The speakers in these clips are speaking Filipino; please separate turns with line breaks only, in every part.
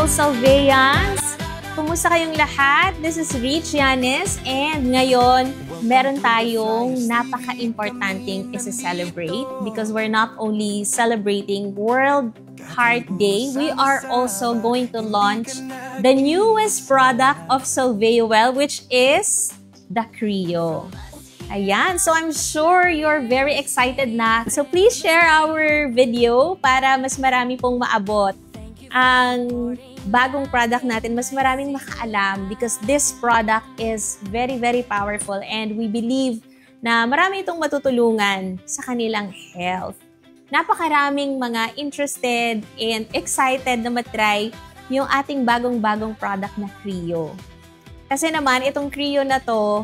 Hello, Salveans! Kumusta kayong lahat? This is Rich Yanis and ngayon meron tayong napaka-importanting isi-celebrate because we're not only celebrating World Heart Day, we are also going to launch the newest product of Solvayuwell, which is the Creo. Ayan, so I'm sure you're very excited na. So please share our video para mas marami pong maabot ang bagong product natin, mas maraming makaalam because this product is very, very powerful and we believe na marami itong matutulungan sa kanilang health. Napakaraming mga interested and excited na matry yung ating bagong-bagong product na Creo. Kasi naman, itong Creo na to,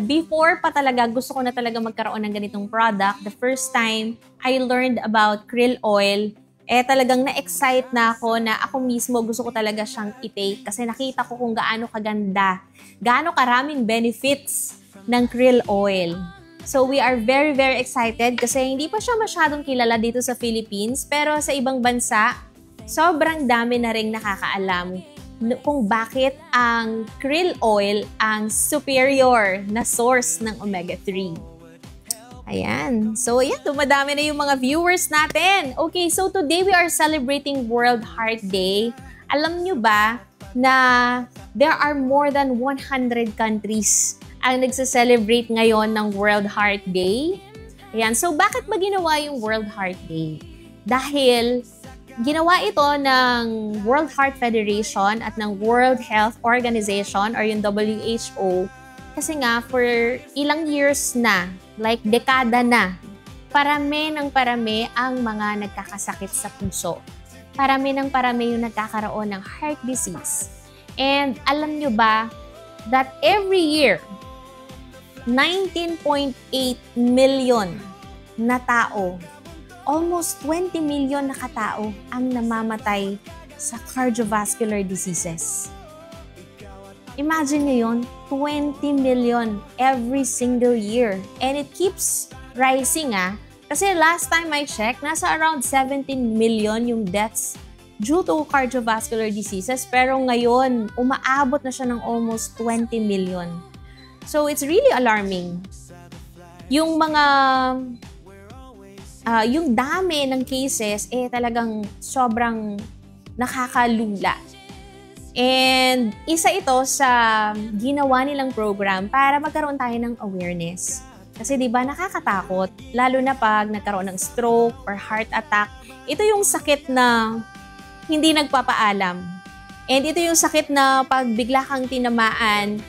before pa talaga, gusto ko na talaga magkaroon ng ganitong product. The first time I learned about krill oil, talagang na-excite na ako na ako mismo gusto ko talaga siyang i-take kasi nakita ko kung gaano kaganda, gaano karaming benefits ng krill oil. So we are very, very excited kasi hindi pa siya masyadong kilala dito sa Philippines, pero sa ibang bansa, sobrang dami na ring nakakaalam kung bakit ang krill oil ang superior na source ng omega-3. Ayan. So, ayan, dumadami na yung mga viewers natin. Okay, so today we are celebrating World Heart Day. Alam nyo ba na there are more than 100 countries ang nagse-celebrate ngayon ng World Heart Day? Ayan, so bakit ba ginawa yung World Heart Day? Dahil ginawa ito ng World Heart Federation at ng World Health Organization or yung WHO kasi nga for ilang years na, like dekada na, parami ng parami ang mga nagkakasakit sa puso. Parami ng parami yung nagkakaroon ng heart disease. And alam nyo ba that every year, 19.8 million na tao, almost 20 million na katao ang namamatay sa cardiovascular diseases. Imagine nyo yun, 20 million every single year. And it keeps rising Kasi last time I checked, nasa around 17 million yung deaths due to cardiovascular diseases. Pero ngayon, umaabot na siya ng almost 20 million. So it's really alarming. Yung mga yung dami ng cases, talagang sobrang nakakalula. And isa ito sa ginawa nilang program para magkaroon tayo ng awareness. Kasi di ba nakakatakot, lalo na pag nagkaroon ng stroke or heart attack. Ito yung sakit na hindi nagpapaalam. And ito yung sakit na pag bigla kang tinamaan,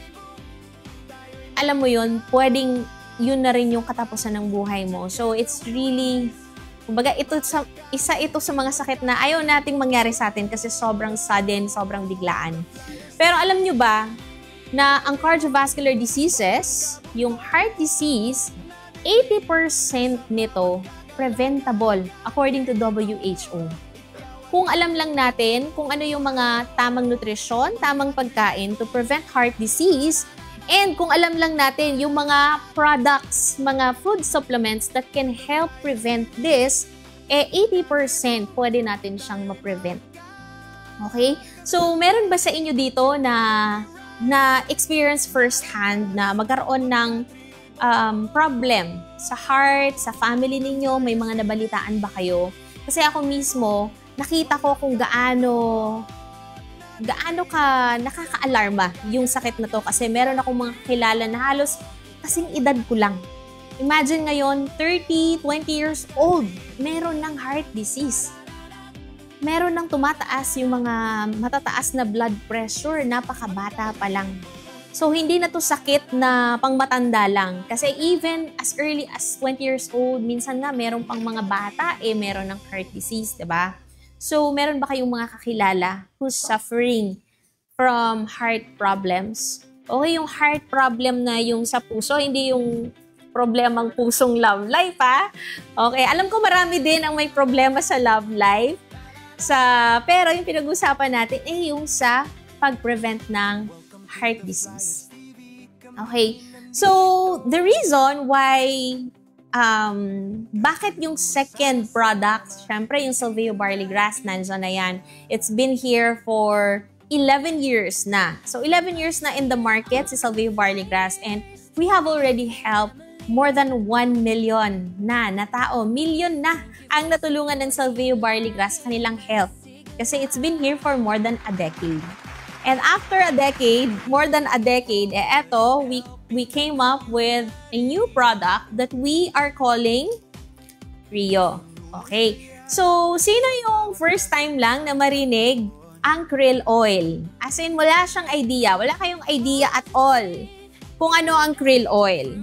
alam mo yun, pwedeng yun na rin yung katapusan ng buhay mo. So, it's really, kumbaga, isa ito sa mga sakit na ayaw nating mangyari sa atin kasi sobrang sudden, sobrang biglaan. Pero alam nyo ba na ang cardiovascular diseases, yung heart disease, 80% nito preventable according to WHO. Kung alam lang natin kung ano yung mga tamang nutrisyon, tamang pagkain to prevent heart disease, and kung alam lang natin yung mga products, mga food supplements that can help prevent this, 80% pwede natin siyang ma-prevent. Okay? So, meron ba sa inyo dito na experience firsthand na magkaroon ng problem sa heart, sa family ninyo? May mga nabalitaan ba kayo? Kasi ako mismo, nakita ko kung gaano ka nakaka-alarma yung sakit na to kasi meron akong mga kilala na halos kasing edad ko lang. Imagine ngayon, 30, 20 years old, meron ng heart disease. Meron ng tumataas yung mga matataas na blood pressure, napakabata pa lang. So, hindi na to sakit na pangmatanda lang. Kasi even as early as 20 years old, minsan nga meron pang mga bata, meron ng heart disease, diba? So, meron ba kayong mga kakilala who's suffering from heart problems? Okay, yung heart problem na yung sa puso, hindi yung problemang pusong love life, Okay, alam ko marami din ang may problema sa love life. Pero yung pinag-usapan natin yung sa pag-prevent ng heart disease. Okay, so the reason why bakit yung second product, syempre yung Salveo Barley Grass, nandiyan na yan. It's been here for 11 years na. So 11 years na in the market si Salveo Barley Grass, and we have already helped more than 1 million na tao. Million na ang natulungan ng Salveo Barley Grass kanilang health. Kasi it's been here for more than a decade. And after a decade, more than a decade, eto, we came up with a new product that we are calling Rio. Okay. So, sino yung first time lang na marinig ang krill oil? As in, wala siyang idea. Wala kayong idea at all kung ano ang krill oil.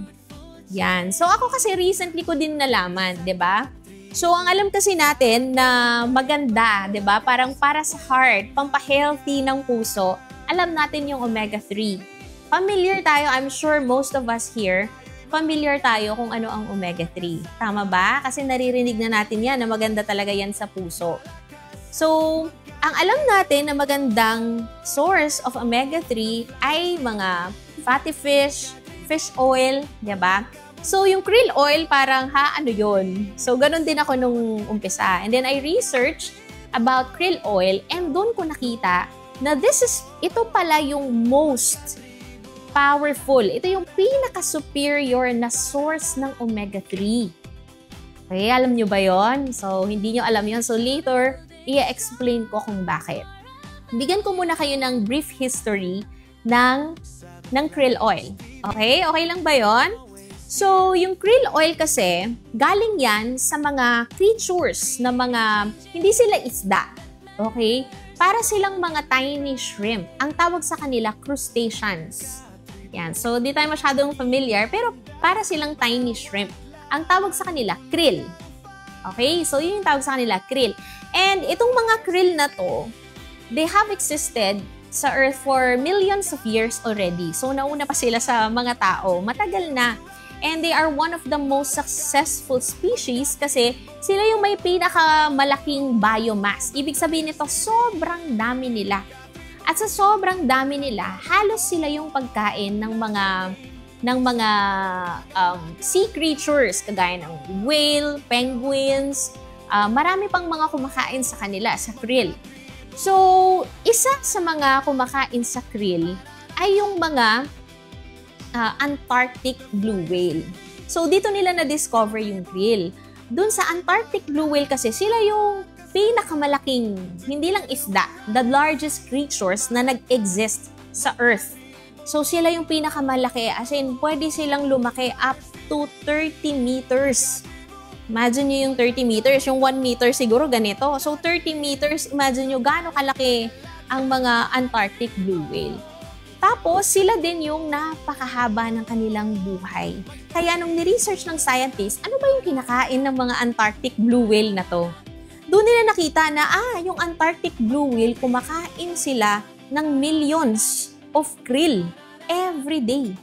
Yan. So, ako kasi recently ko din nalaman, 'di ba? So, ang alam kasi natin na maganda, 'di ba? Parang para sa heart, pampahealthy ng puso, alam natin yung omega-3. Familiar tayo, I'm sure most of us here, familiar tayo kung ano ang omega-3. Tama ba? Kasi naririnig na natin yan na maganda talaga yan sa puso. So, ang alam natin na magandang source of omega-3 ay mga fatty fish, fish oil, di ba? So, yung krill oil, parang, ano yun? So, ganun din ako nung umpisa. And then, I researched about krill oil, and doon ko nakita na ito pala yung most powerful. Ito yung pinaka-superior na source ng omega-3. Okay, alam nyo ba yon? So, hindi nyo alam yon. So, later, i-explain ko kung bakit. Bigyan ko muna kayo ng brief history ng krill oil. Okay? Okay lang ba yon? So, yung krill oil kasi, galing yan sa mga creatures na mga, hindi sila isda. Okay? Para silang mga tiny shrimp. Ang tawag sa kanila, crustaceans. Yan. So, di tayo masyadong familiar, pero para silang tiny shrimp. Ang tawag sa kanila, krill. Okay? So, yun yung tawag sa kanila, krill. And itong mga krill na to, they have existed sa Earth for millions of years already. So, nauna pa sila sa mga tao. Matagal na. And they are one of the most successful species kasi sila yung may pinakamalaking biomass. Ibig sabihin nito, sobrang dami nila. At sa sobrang dami nila, halos sila yung pagkain ng mga sea creatures, kagaya ng whale, penguins, marami pang mga kumakain sa kanila, sa krill. So, isa sa mga kumakain sa krill ay yung mga Antarctic blue whale. So, dito nila na-discover yung krill. Doon sa Antarctic blue whale kasi, sila yung pinakamalaking, hindi lang isda, the largest creatures na nag-exist sa Earth. So, sila yung pinakamalaki. As in, pwede silang lumaki up to 30 meters. Imagine nyo yung 30 meters. Yung 1 meter siguro ganito. So, 30 meters, imagine nyo gaano kalaki ang mga Antarctic blue whale. Tapos, sila din yung napakahaba ng kanilang buhay. Kaya nung ni-research ng scientists, ano ba yung kinakain ng mga Antarctic blue whale na to? Doon nila nakita na, yung Antarctic blue whale, kumakain sila ng millions of krill every day.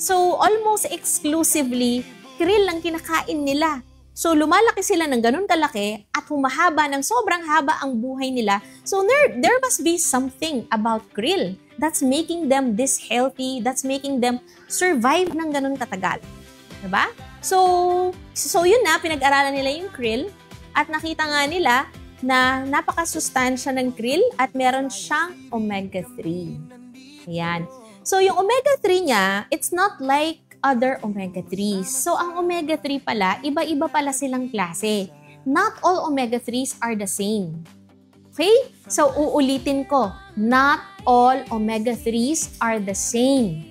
So, almost exclusively, krill ang kinakain nila. So, lumalaki sila ng ganun kalaki at humahaba ng sobrang haba ang buhay nila. So, there must be something about krill that's making them this healthy, that's making them survive ng ganun katagal. Diba? So yun na, pinag-aralan nila yung krill at nakita nga nila na napakasustansya ng krill at meron siyang omega-3. Ayan. So, yung omega-3 niya, it's not like other omega-3s. So, ang omega-3 pala, iba-iba pala silang klase. Not all omega-3s are the same. Okay? So, uulitin ko. Not all omega-3s are the same.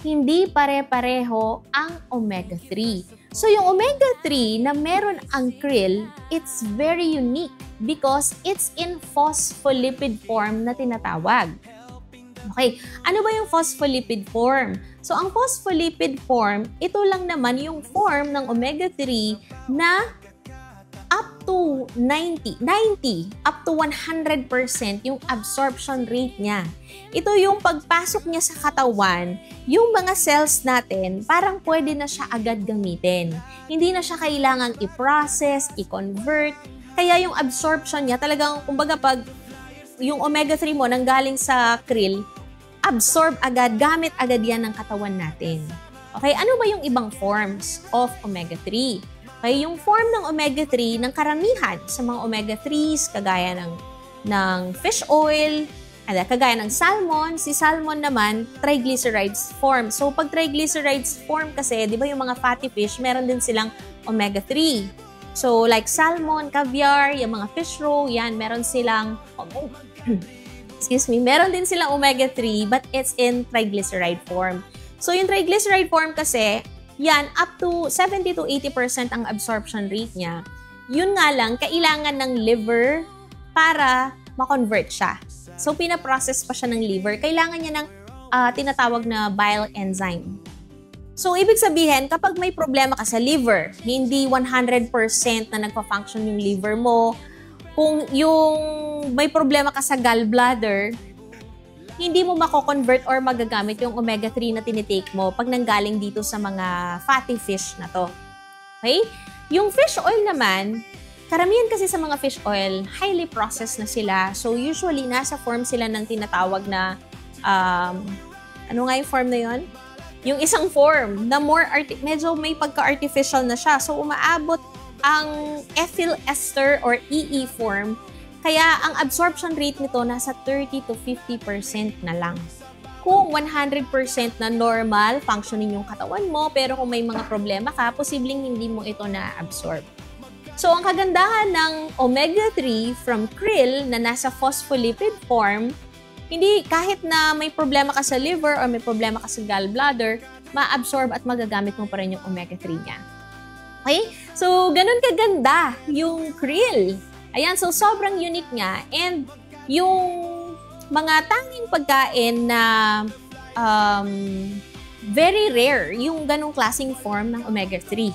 Hindi pare-pareho ang omega-3. So, yung omega-3 na meron ang krill, it's very unique because it's in phospholipid form na tinatawag. Okay, ano ba yung phospholipid form? So, ang phospholipid form, ito lang naman yung form ng omega-3 na up to 90, up to 100% yung absorption rate niya. Ito yung pagpasok niya sa katawan, yung mga cells natin, parang pwede na siya agad gamitin. Hindi na siya kailangang i-process, i-convert. Kaya yung absorption niya, talagang, kumbaga pag yung omega-3 mo nanggaling sa krill, absorb agad, gamit agad yan ng katawan natin. Okay, ano ba yung ibang forms of omega-3? Okay, yung form ng omega-3 ng karamihan sa mga omega-3s, kagaya ng fish oil, kagaya ng salmon. Si salmon naman, triglycerides form. So, pag triglycerides form kasi, di ba yung mga fatty fish, meron din silang omega-3. So, like salmon, caviar, yung mga fish roe, yan, meron silang, meron din silang omega-3, but it's in triglyceride form. So, yung triglyceride form kasi, yan, up to 70 to 80% ang absorption rate niya. Yun nga lang, kailangan ng liver para ma-convert siya. So, pinaprocess pa siya ng liver. Kailangan niya ng tinatawag na bile enzyme. So, ibig sabihin, kapag may problema ka sa liver, hindi 100% na nagpa-function yung liver mo, kung yung may problema ka sa gallbladder, hindi mo mako-convert or magagamit yung omega-3 na tinitake mo pag nanggaling dito sa mga fatty fish na to. Okay? Yung fish oil naman, karamihan kasi sa mga fish oil, highly processed na sila. So, usually, nasa form sila ng tinatawag na, ano nga yung form na yon? Yung isang form na medyo may pagka-artificial na siya. So, umaabot ang ethyl ester or EE form. Kaya ang absorption rate nito nasa 30 to 50% na lang. Kung 100% na normal functioning yung katawan mo, pero kung may mga problema ka, posibleng hindi mo ito na-absorb. So, ang kagandahan ng omega-3 from krill na nasa phospholipid form, hindi kahit na may problema ka sa liver or may problema ka sa gallbladder, ma-absorb at magagamit mo pa rin yung omega-3 niya. Okay? So, ganun kaganda yung krill. Ayan, so sobrang unique nga. And yung mga tanging pagkain na very rare, yung ganong klaseng form ng omega-3.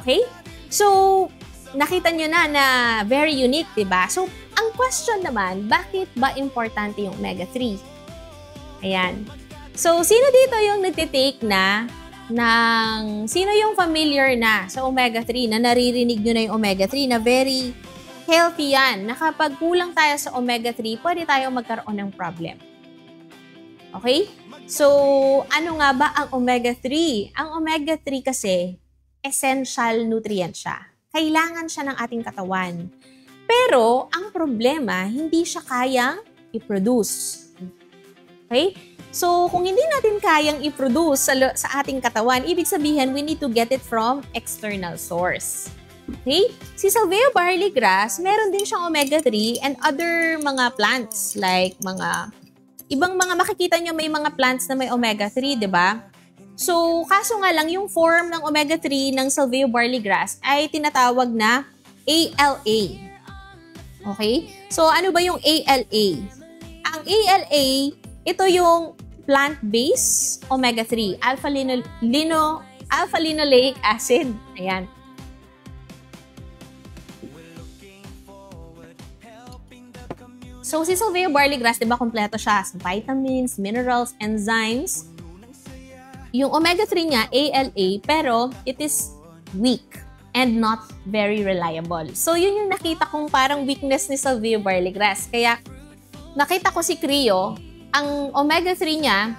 Okay? So, nakita nyo na very unique, diba? So, ang question naman, bakit ba importante yung omega-3? Ayan. So, sino dito yung nagtitake sino yung familiar na sa omega-3, na naririnig nyo na yung omega-3, na very healthy yan, na kapag kulang tayo sa omega-3, pwede tayong magkaroon ng problem. Okay? So, ano nga ba ang omega-3? Ang omega-3 kasi, essential nutrient siya. Kailangan siya ng ating katawan. Pero, ang problema, hindi siya kayang i-produce. Okay? So, kung hindi natin kayang i-produce sa ating katawan, ibig sabihin, we need to get it from external source. Okay? Si Salvia barley grass, meron din siyang omega-3 and other mga plants like ibang mga makikita nyo may mga plants na may omega-3, di ba? So, kaso nga lang yung form ng omega-3 ng Salvia barley grass ay tinatawag na ALA. Okay? So, ano ba yung ALA? Ang ALA, ito yung plant-based omega-3, alpha-linoleic acid. Ayan. So, si Salvia barley grass, di ba, kompleto siya sa vitamins, minerals, enzymes. Yung omega-3 niya, ALA, pero it is weak and not very reliable. So, yun yung nakita kong parang weakness ni Salvia barley grass. Kaya, nakita ko si Crio, ang omega-3 niya,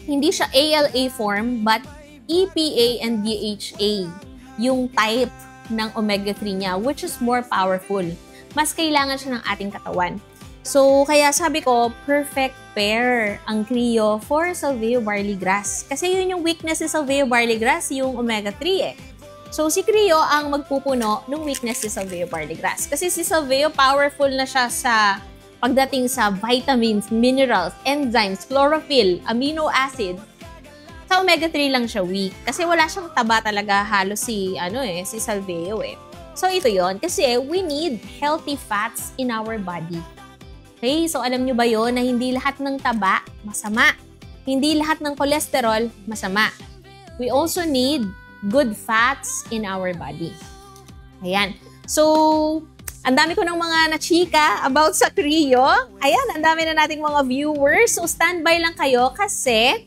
hindi siya ALA form, but EPA and DHA, yung type ng omega-3 niya, which is more powerful. Mas kailangan siya ng ating katawan. So, kaya sabi ko, perfect pair ang Crio for Salvia barley grass. Kasi yun yung weakness ni Salvia barley grass, yung omega-3 eh. So, si Crio ang magpupuno ng weakness ni Salvia barley grass. Kasi si Salvia, powerful na siya sa pagdating sa vitamins, minerals, enzymes, chlorophyll, amino acid. Sa omega-3 lang siya weak. Kasi wala siyang taba talaga halos si Salvia eh. So, ito yon kasi we need healthy fats in our body. Okay, so alam nyo ba yon na hindi lahat ng taba masama. Hindi lahat ng cholesterol masama. We also need good fats in our body. Ayan. So, ang dami ko ng mga nachika about sa Crio. Ayan, ang dami na nating mga viewers. So, standby lang kayo kasi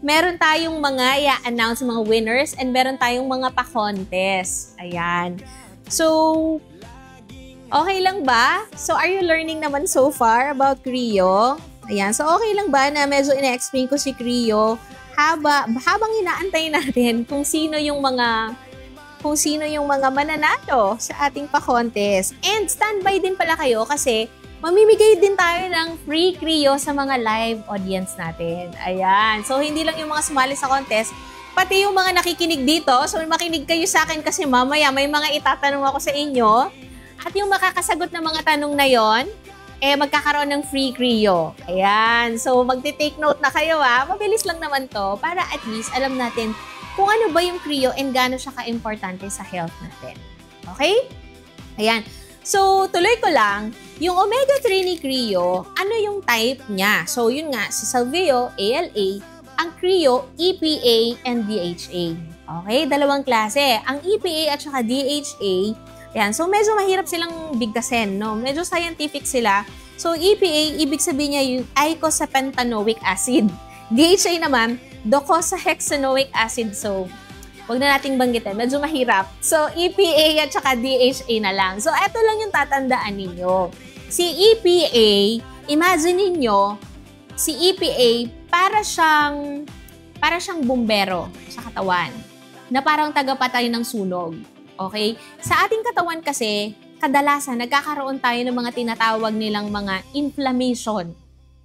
meron tayong mga i-announce mga winners and meron tayong mga pa-contest. Ayan. So, okay lang ba? So, are you learning naman so far about Crio? Ayan. So, okay lang ba na medyo ina-explain ko si Crio habang inaantay natin kung sino yung mga mananalo sa ating pa-contest. And standby din pala kayo kasi mamimigay din tayo ng free Crio sa mga live audience natin. Ayan. So, hindi lang yung mga sumali sa contest, pati yung mga nakikinig dito. So, makinig kayo sa akin kasi mamaya may mga itatanong ako sa inyo. At yung makakasagot ng mga tanong na yon, magkakaroon ng free Crio. Ayan. So, magte-take note na kayo Mabilis lang naman to para at least alam natin kung ano ba yung Crio and gaano siya ka-importante sa health natin. Okay? Ayan. So, tuloy ko lang. Yung omega-3 ni Crio, ano yung type niya? So, yun nga, si Salveo, ALA, ang Crio, EPA and DHA. Okay? Dalawang klase. Ang EPA at saka DHA, yan. So, medyo mahirap silang bigkasin, no? Medyo scientific sila. So, EPA, ibig sabihin niya yung eicosapentaenoic acid. DHA naman, docosahexaenoic acid. So, huwag na nating banggitin. Medyo mahirap. So, EPA at saka DHA na lang. So, eto lang yung tatandaan ninyo. Si EPA, imagine ninyo, si EPA, para siyang bumbero sa katawan. Na parang tagapatay ng sunog. Okay? Sa ating katawan kasi, kadalasan nagkakaroon tayo ng mga tinatawag nilang mga inflammation.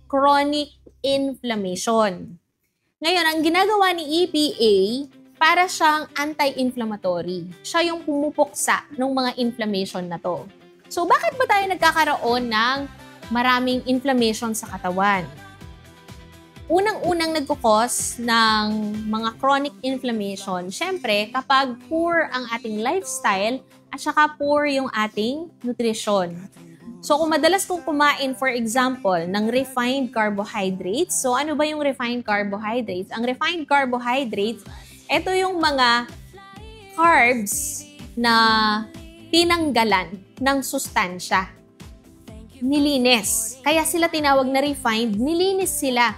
Chronic inflammation. Ngayon, ang ginagawa ni EPA, para siyang anti-inflammatory. Siya yung pumupuksa ng mga inflammation na to. So, bakit ba tayo nagkakaroon ng maraming inflammation sa katawan? Unang-unang nagkukos ng mga chronic inflammation, syempre, kapag poor ang ating lifestyle at saka poor yung ating nutrition. So, kung madalas kong kumain, for example, ng refined carbohydrates, so ano ba yung refined carbohydrates? Ang refined carbohydrates, ito yung mga carbs na tinanggalan ng sustansya. Nilinis. Kaya sila tinawag na refined, nilinis sila.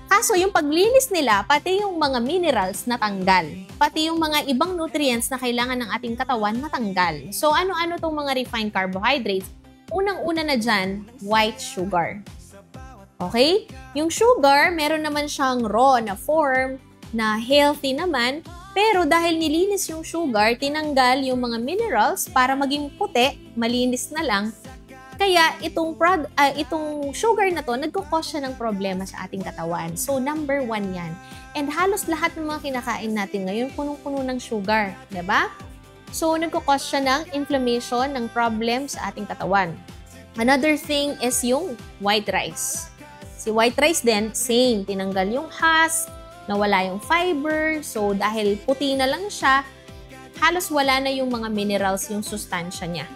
Kaso yung paglinis nila, pati yung mga minerals natanggal. Pati yung mga ibang nutrients na kailangan ng ating katawan natanggal. So ano-ano tong mga refined carbohydrates? Unang-una na dyan, white sugar. Okay? Yung sugar, meron naman siyang raw na form na healthy naman. Pero dahil nilinis yung sugar, tinanggal yung mga minerals para maging puti, malinis na lang. Kaya itong sugar na to, nagkukos siya ng problema sa ating katawan. So, number 1 yan. And halos lahat ng mga kinakain natin ngayon, punong-puno ng sugar. Diba? So, nagkukos siya ng inflammation, ng problem sa ating katawan. Another thing is yung white rice. Si white rice din, same. Tinanggal yung husk, nawala yung fiber. So, dahil puti na lang siya, halos wala na yung mga minerals, yung sustansya niya.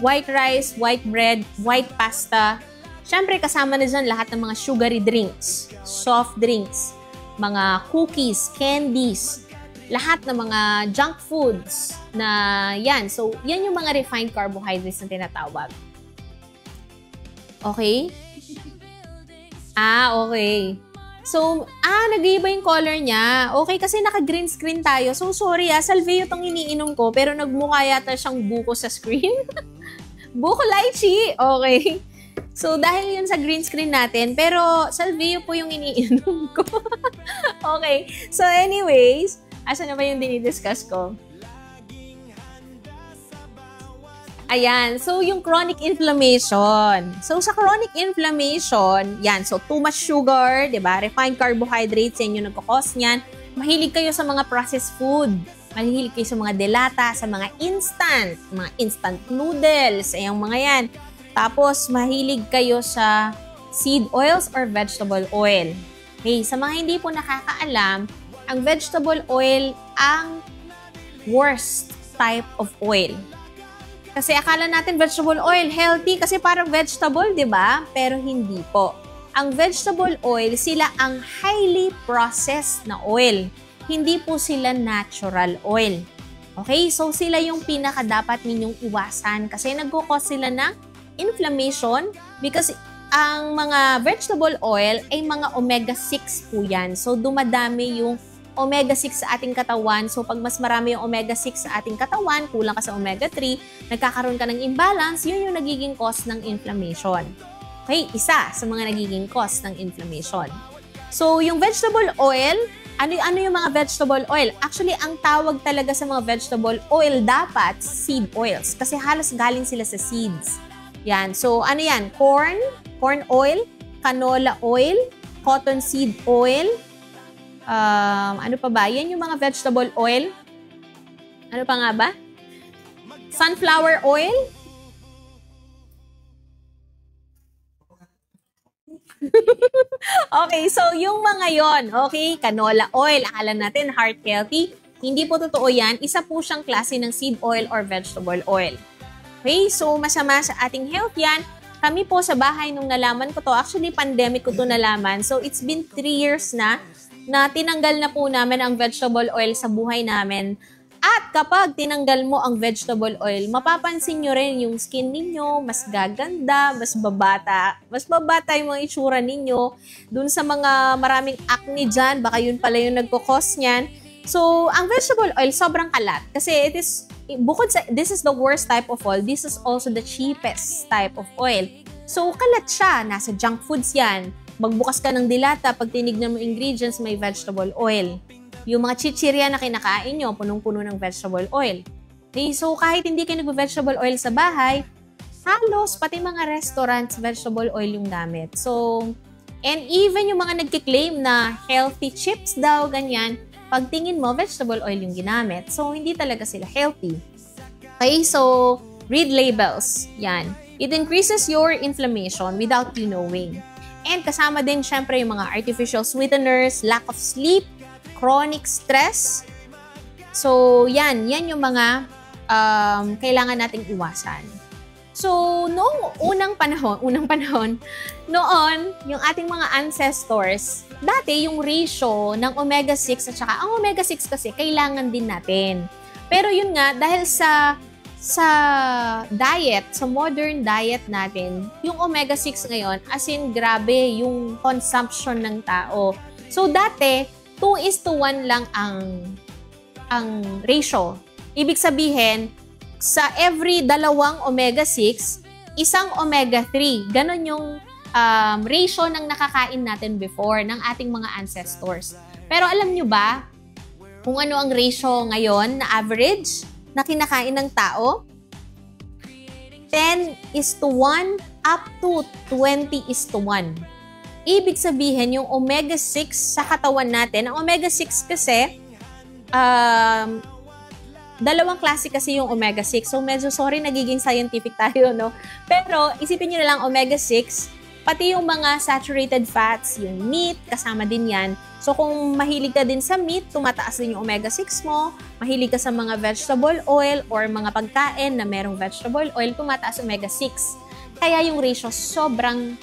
White rice, white bread, white pasta. Siyempre, kasama na dyan lahat ng mga sugary drinks, soft drinks, mga cookies, candies, lahat ng mga junk foods na yan. So, yan yung mga refined carbohydrates na tinatawag. Okay? Okay. So, nag-iiba yung color niya. Okay, kasi naka-green screen tayo. So, sorry Salveo tong iniinom ko, pero nagmukha yata siyang buko sa screen. Buko lychee. Okay. So, dahil yun sa green screen natin, pero Salveo po yung iniinom ko. Okay. So, anyways, asa na ba yung dinidiscuss ko? Ayan. So, yung chronic inflammation. So, sa chronic inflammation, yan. So, too much sugar, diba? Refined carbohydrates, yan yung nagkakos niyan. Mahilig kayo sa mga processed food. Mahilig kayo sa mga delata, sa mga instant noodles, yung mga yan. Tapos, mahilig kayo sa seed oils or vegetable oil. Okay, sa mga hindi po nakakaalam, ang vegetable oil ang worst type of oil. Kasi akala natin vegetable oil, healthy kasi parang vegetable, di ba? Pero hindi po. Ang vegetable oil, sila ang highly processed na oil. Hindi po sila natural oil. Okay? So, sila yung pinaka-dapat ninyong iwasan kasi nagkukos sila ng inflammation because ang mga vegetable oil ay mga omega-6 po yan. So, dumadami yung omega-6 sa ating katawan. So, pag mas marami yung omega-6 sa ating katawan, kulang ka sa omega-3, nagkakaroon ka ng imbalance, yun yung nagiging cause ng inflammation. Okay, isa sa mga nagiging cause ng inflammation. So, yung vegetable oil, ano yung mga vegetable oil? Actually, ang tawag talaga sa mga vegetable oil dapat seed oils kasi halos galing sila sa seeds. Yan. So, ano yan? Corn oil, canola oil, cotton seed oil, ano pa ba? Yan yung mga vegetable oil. Ano pa nga ba? Sunflower oil. Okay, so yung mga yon, okay, canola oil, akala natin heart healthy. Hindi po totoo yan. Isa po siyang klase ng seed oil or vegetable oil. Okay, so masama sa ating health yan. Kami po sa bahay nung nalaman ko to, actually pandemic ko to nalaman. So it's been 3 years na tinanggal na po namin ang vegetable oil sa buhay namin. At kapag tinanggal mo ang vegetable oil, mapapansin nyo rin yung skin ninyo, mas gaganda, mas babata. Mas babata yung mga itsura ninyo. Dun sa mga maraming acne dyan, baka yun pala yung nagkukos niyan. So, ang vegetable oil, sobrang kalat. Kasi this is the worst type of oil, this is also the cheapest type of oil. So, kalat siya. Nasa junk foods yan. Magbukas ka ng dilata, pag tinignan mo ingredients, may vegetable oil. Yung mga chichirya na kinakain nyo, punong-puno ng vegetable oil. Okay, so kahit hindi kayo nag-vegetable oil sa bahay, halos pati mga restaurants, vegetable oil yung gamit. So, and even yung mga nagkiklaim na healthy chips daw, ganyan, pag tingin mo, vegetable oil yung ginamit. So, hindi talaga sila healthy. Okay, so, read labels. Yan. It increases your inflammation without you knowing. And kasama din, syempre, yung mga artificial sweeteners, lack of sleep, chronic stress. So, yan yung mga kailangan nating iwasan. So, noong unang panahon, noon, yung ating mga ancestors, dati yung ratio ng omega-6 at saka ang omega-6 kasi kailangan din natin. Pero yun nga, dahil sa diet, sa modern diet natin, yung omega-6 ngayon, as in grabe yung consumption ng tao. So, dati, 2:1 lang ang ratio. Ibig sabihin, sa every 2 omega-6, isang omega-3. Ganon yung ratio ng nakakain natin before ng ating mga ancestors. Pero alam nyo ba kung ano ang ratio ngayon na average na kinakain ng tao? 10:1 up to 20:1. Ibig sabihin, yung omega-6 sa katawan natin, ang omega-6 kasi, dalawang klase kasi yung omega-6. So, medyo sorry, nagiging scientific tayo, no? Pero, isipin nyo na lang, omega-6, pati yung mga saturated fats, yung meat, kasama din yan. So, kung mahilig ka din sa meat, tumataas din yung omega-6 mo. Mahilig ka sa mga vegetable oil or mga pagkain na merong vegetable oil, tumataas omega-6. Kaya yung ratio sobrang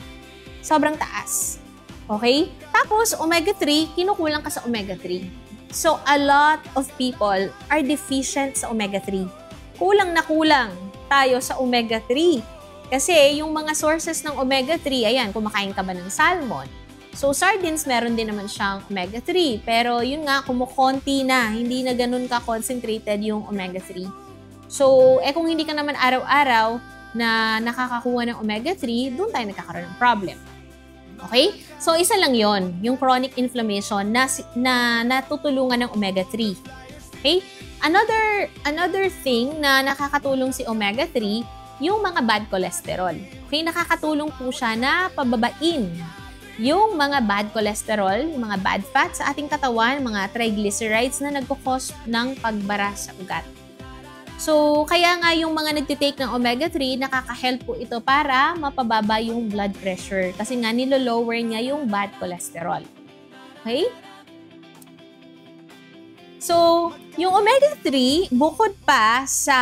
taas. Okay? Tapos, omega-3, kinukulang ka sa omega-3. So, a lot of people are deficient sa omega-3. Kulang na kulang tayo sa omega-3. Kasi, yung mga sources ng omega-3, ayan, kumakain ka ba ng salmon? So, sardines, meron din naman siyang omega-3. Pero, yun nga, kumukonti na. Hindi na ganun ka-concentrated yung omega-3. So, kung hindi ka naman araw-araw na nakakakuha ng omega-3, doon tayo nagkakaroon ng problem. Okay? So, isa lang yon, yung chronic inflammation na natutulungan ng omega-3. Okay? Another thing na nakakatulong si omega-3, yung mga bad cholesterol. Okay? Nakakatulong po siya na pababain yung mga bad cholesterol, yung mga bad fats sa ating katawan, mga triglycerides na nagkukos ng pagbara sa ugat. So, kaya nga yung mga nagtitake ng omega-3, nakaka-help po ito para mapababa yung blood pressure. Kasi nga, nilo-lower niya yung bad cholesterol. Okay? So, yung omega-3, bukod pa sa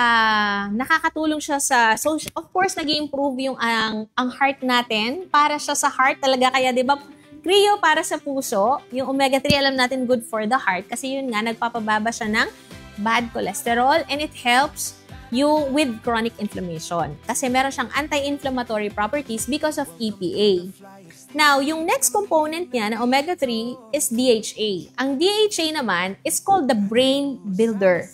nakakatulong siya sa, so of course, nag-i-improve yung ang heart natin. Para siya sa heart talaga. Kaya, di ba, Creo para sa puso. Yung omega-3, alam natin, good for the heart. Kasi yun nga, nagpapababa siya ng bad cholesterol, and it helps you with chronic inflammation. Kasi meron siyang anti-inflammatory properties because of EPA. Now, yung next component niya na omega-3 is DHA. Ang DHA naman is called the brain builder.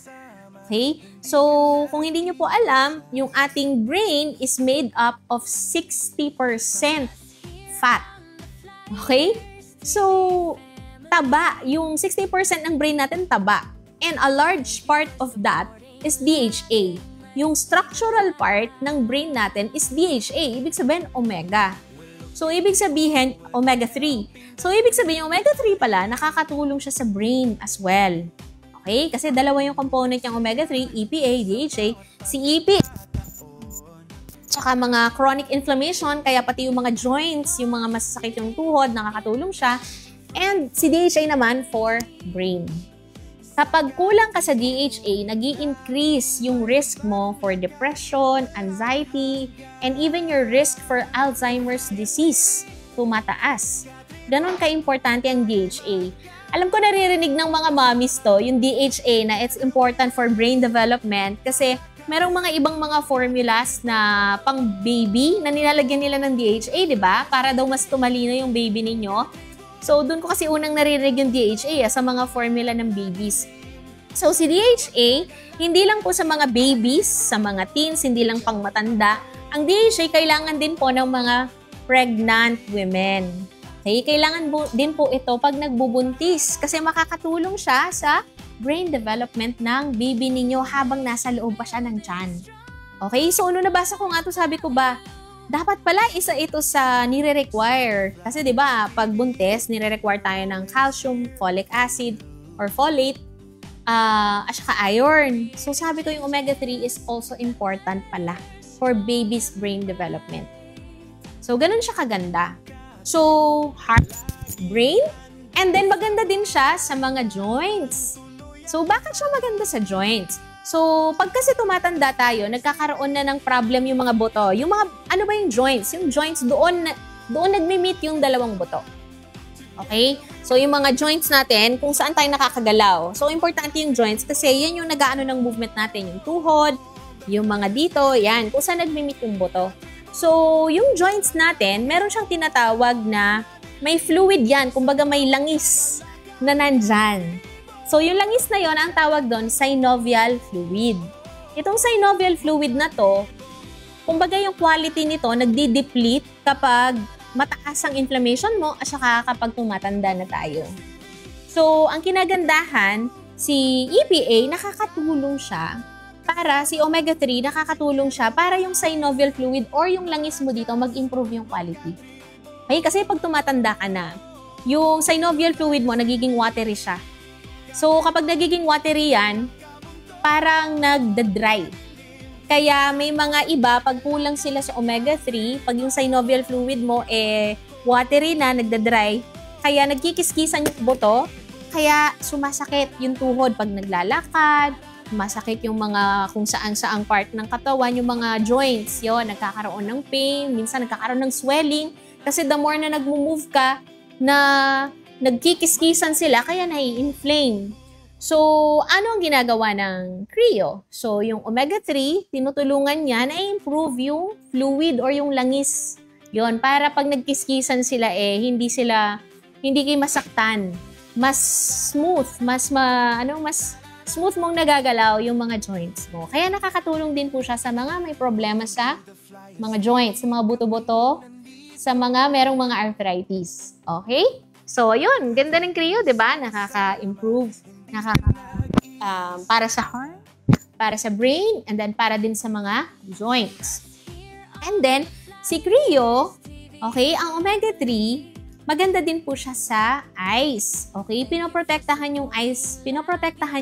Okay? So, kung hindi nyo po alam, yung ating brain is made up of 60% fat. Okay? So, taba. Yung 60% ng brain natin, taba. And a large part of that is DHA. Yung structural part ng brain natin is DHA. Ibig sabihin, omega. So, ibig sabihin, omega-3. So, ibig sabihin, yung omega-3 pala, nakakatulong siya sa brain as well. Okay? Kasi dalawa yung component ng omega-3, EPA, DHA. Si EP, tsaka mga chronic inflammation, kaya pati yung mga joints, yung mga masasakit yung tuhod, nakakatulong siya. And si DHA naman for brain. Kapag kulang ka sa DHA, nag-i-increase yung risk mo for depression, anxiety, and even your risk for Alzheimer's disease. Tumataas. Ganon ka-importante ang DHA. Alam ko naririnig ng mga mommies to, yung DHA na it's important for brain development kasi merong mga ibang mga formulas na pang baby na nilalagyan nila ng DHA, di ba? Para daw mas tumalino yung baby ninyo. So, doon ko kasi unang naririnig yung DHA sa mga formula ng babies. So, si DHA, hindi lang po sa mga babies, sa mga teens, hindi lang pang matanda. Ang DHA kailangan din po ng mga pregnant women. Okay, kailangan din po ito pag nagbubuntis kasi makakatulong siya sa brain development ng baby ninyo habang nasa loob pa siya ng tiyan. Okay, so nung nabasa ko nga ito, sabi ko ba, dapat pala isa ito sa nire-require. Kasi 'di ba, pag buntis, nire-require tayo ng calcium, folic acid, or folate, at saka iron. So sabi ko yung omega-3 is also important pala for baby's brain development. So ganun siya kaganda. So, heart, brain, and then maganda din siya sa mga joints. So, bakit siya maganda sa joints? So, pag kasi tumatanda tayo, nagkakaroon na ng problem yung mga buto. Yung mga, ano ba yung joints? Yung joints, doon nagmi-meet yung dalawang buto. Okay? So, yung mga joints natin, kung saan tayo nakakagalaw. So, importante yung joints kasi yan yung nag-aano ng movement natin. Yung tuhod, yung mga dito, yan. Kung saan nagmi-meet yung buto. So, yung joints natin, meron siyang tinatawag na may fluid yan. Kumbaga may langis na nandyan. So, yung langis na yon ang tawag doon, synovial fluid. Itong synovial fluid na to, kumbaga yung quality nito, nagdi-deplete kapag mataas ang inflammation mo at saka kapag tumatanda na tayo. So, ang kinagandahan, si EPA, nakakatulong siya para si omega-3, nakakatulong siya para yung synovial fluid or yung langis mo dito mag-improve yung quality. Okay? Kasi pag tumatanda ka na, yung synovial fluid mo nagiging watery siya. So, kapag nagiging watery yan, parang nagda-dry. Kaya may mga iba, pag kulang sila sa omega-3, pag yung synovial fluid mo watery na, nagda-dry, kaya nagkikiskisan yung buto, kaya sumasakit yung tuhod pag naglalakad, masakit yung mga kung saan-saang part ng katawan, yung mga joints, yun, nagkakaroon ng pain, minsan nagkakaroon ng swelling, kasi the more na nag-move ka, na nagkikiskisan sila, kaya nai-inflame. So, ano ang ginagawa ng Creo? So, yung omega-3, tinutulungan niya na improve yung fluid or yung langis. Yun, para pag nagkiskisan sila, hindi kayo masaktan. Mas smooth, mas smooth mong nagagalaw yung mga joints mo. Kaya nakakatulong din po siya sa mga may problema sa mga joints, sa mga buto-buto, sa mga merong mga arthritis. Okay? So, yun. Ganda ng Creo, di ba? Nakaka-improve. Para sa heart, para sa brain, and then para din sa mga joints. And then, si Creo, okay, ang omega-3, maganda din po siya sa eyes. Okay? Pinoprotektahan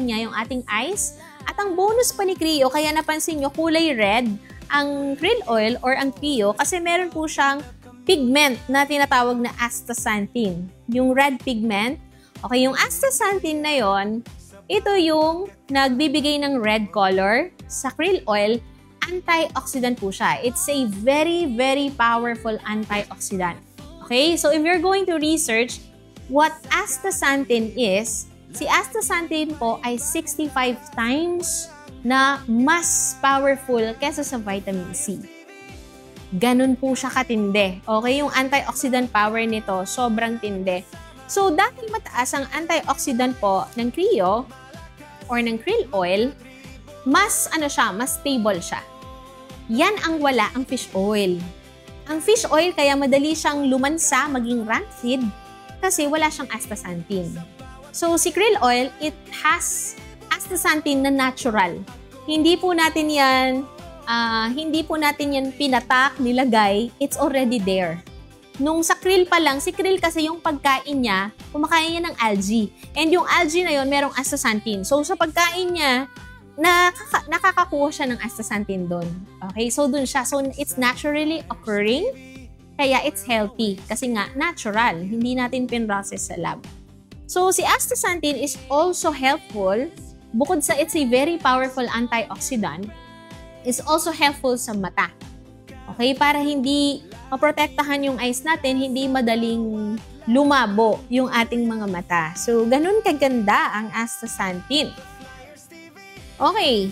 niya yung ating eyes. At ang bonus pa ni Creo, kaya napansin nyo, kulay red ang krill oil or ang Creo kasi meron po siyang pigment na tinatawag na astaxanthin. Yung red pigment. Okay, yung astaxanthin na yon, ito yung nagbibigay ng red color sa krill oil. Antioxidant po siya. It's a very, very powerful antioxidant. Okay, so if you're going to research what astaxanthin is, si astaxanthin po ay 65 times na mas powerful kesa sa vitamin C. Ganun po siya katindi. Okay, yung antioxidant power nito, sobrang tindi. So, dahil mataas ang antioxidant po ng Creo or ng krill oil, mas mas stable siya. Yan ang wala ang fish oil. Ang fish oil kaya madali siyang lumansa, maging rancid, kasi wala siyang astaxanthin. So si krill oil, it has astaxanthin na natural. Hindi po natin yan pinatak, nilagay, it's already there. Nung sa krill pa lang, si krill kasi yung pagkain niya, kumakain niya ng algae. And yung algae na yon merong astaxanthin. So sa pagkain niya, nakakakuha siya ng astaxanthin doon. Okay, so doon siya. So it's naturally occurring, kaya it's healthy. Kasi nga, natural. Hindi natin pinrocess sa lab. So si astaxanthin is also helpful, bukod sa it's a very powerful antioxidant, is also helpful sa mata. Okay, para hindi maprotektahan yung eyes natin, hindi madaling lumabo yung ating mga mata. So ganun kaganda ang astaxanthin. Okay.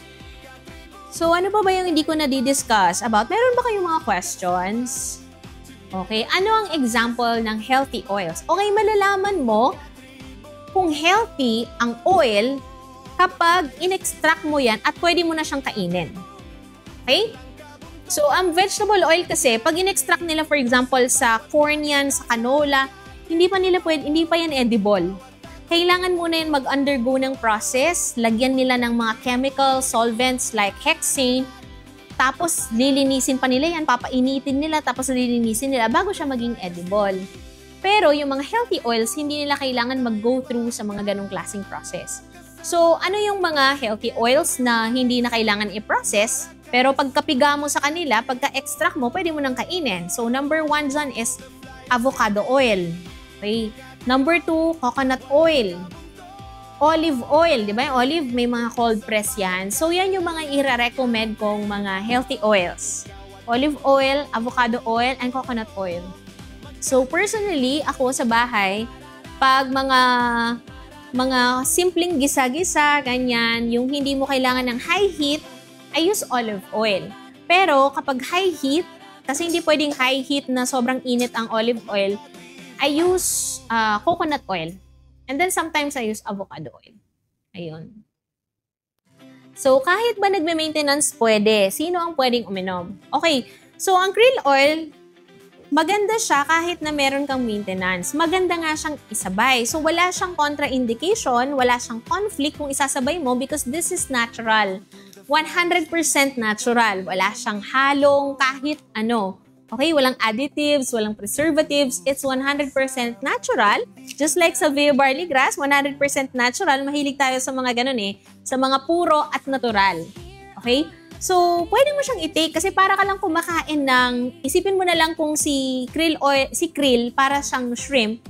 So, ano pa ba yung hindi ko na-discuss about? Meron ba kayong mga questions? Okay. Ano ang example ng healthy oils? Okay, malalaman mo kung healthy ang oil kapag in-extract mo yan at pwede mo na siyang kainin. Okay? So, ang vegetable oil kasi, pag in-extract nila, for example, sa corn yan, sa canola, hindi pa yan edible. Kailangan muna yan mag-undergo ng process, lagyan nila ng mga chemical solvents like hexane, tapos lilinisin pa nila yan, papainitin nila, tapos lilinisin nila bago siya maging edible. Pero yung mga healthy oils, hindi nila kailangan mag-go through sa mga ganong klaseng process. So, ano yung mga healthy oils na hindi na kailangan i-process, pero pagkapiga mo sa kanila, pagka-extract mo, pwede mo nang kainin. So, number 1 dyan is avocado oil. Okay? Number 2, coconut oil. Olive oil, di ba? Yung olive, may mga cold press yan. So, yan yung mga i-recommend kong mga healthy oils. Olive oil, avocado oil, and coconut oil. So, personally, ako sa bahay, pag mga simpleng gisa-gisa, ganyan, yung hindi mo kailangan ng high heat, I use olive oil. Pero, kapag high heat, kasi hindi pwedeng high heat na sobrang init ang olive oil, I use coconut oil. And then sometimes I use avocado oil. Ayun. So, kahit ba nagme-maintenance, pwede. Sino ang pwedeng uminom? Okay. So, ang krill oil, maganda siya kahit na meron kang maintenance. Maganda nga siyang isabay. So, wala siyang contraindication, wala siyang conflict kung isasabay mo because this is natural. 100% natural. Wala siyang halong kahit ano. Okay, walang additives, walang preservatives. It's 100% natural. Just like sa Veo Barley Grass, 100% natural. Mahilig tayo sa mga ganun sa mga puro at natural. Okay? So, pwede mo siyang i-take kasi para ka lang kumakain ng, isipin mo na lang kung si krill para siyang shrimp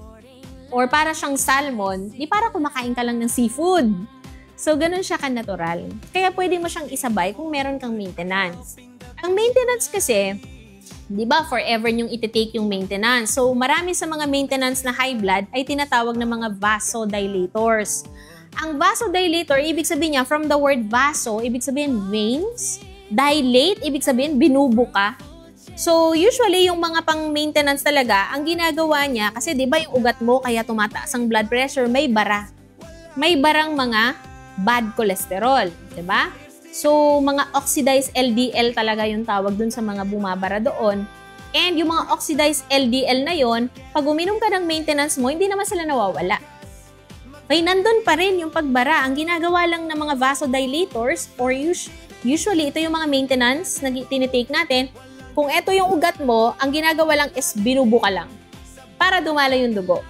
or para siyang salmon, di para kumakain ka lang ng seafood. So, ganun siya ka-natural. Kaya pwede mo siyang isabay kung meron kang maintenance. Ang maintenance kasi, di ba, forever niyong iti-take yung maintenance. So, marami sa mga maintenance na high blood ay tinatawag na mga vasodilators. Ang vasodilator, ibig sabihin niya, from the word vaso, ibig sabihin veins. Dilate, ibig sabihin binubuka. So, usually, yung mga pang-maintenance talaga, ang ginagawa niya, kasi di ba yung ugat mo, kaya tumataas ang blood pressure, may bara. May barang mga bad cholesterol. Di ba? So, mga oxidized LDL talaga yung tawag dun sa mga bumabara doon. And yung mga oxidized LDL na yon, pag uminom ka ng maintenance mo, hindi naman sila nawawala. Okay, nandun pa rin yung pagbara. Ang ginagawa lang ng mga vasodilators, or usually, ito yung mga maintenance na tinitake natin. Kung ito yung ugat mo, ang ginagawa lang is binubuka lang para dumala yung dugo.